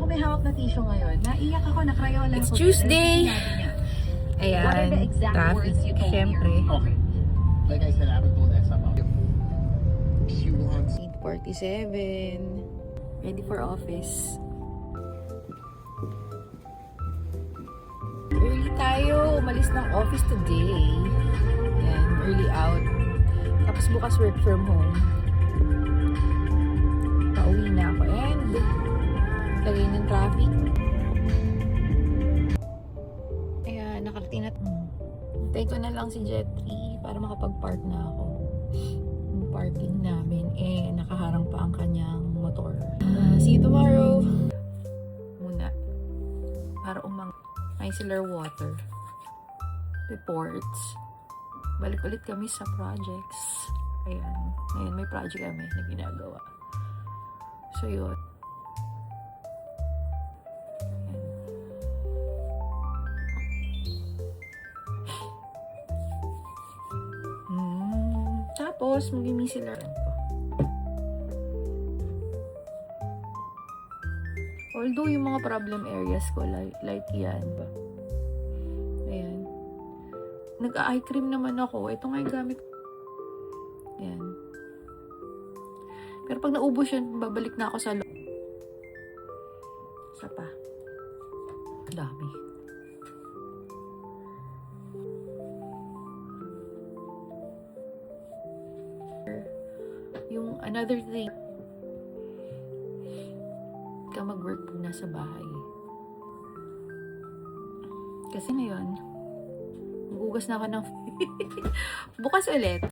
may hawak na tissue ngayon. Naiyak ako, nakrayola ako. It's Tuesday. Ayan, traffic, syempre. Okay. Like I said, I haven't told X about it. She wants 8:47. Ready for office. Early tayo. Umalis ng office today. Ayan, early out. Tapos bukas work from home. Pauwi na ako. And lagay ng traffic. Ayan, nakarating na. Hintay ko na lang si Jetri para makapag-park na ako. Yung parking namin, nakaharang pa ang kanyang motor. See you tomorrow! Muna. Para micellar water. Reports. Balik ulit kami sa projects. Ayan. Ngayon may project kami na ginagawa. So yun. Tapos, mag-micellar. Although, yung mga problem areas ko, like yan. Ayan. Nag-eye cream naman ako. Ito nga yung gamit. Ayan. Pero pag naubos yun, babalik na ako sa loob. Isa pa. Dami. Yung another thing, ka mag-work pag nasa bahay. Kasi ngayon, magugas na ako ng bukas ulit.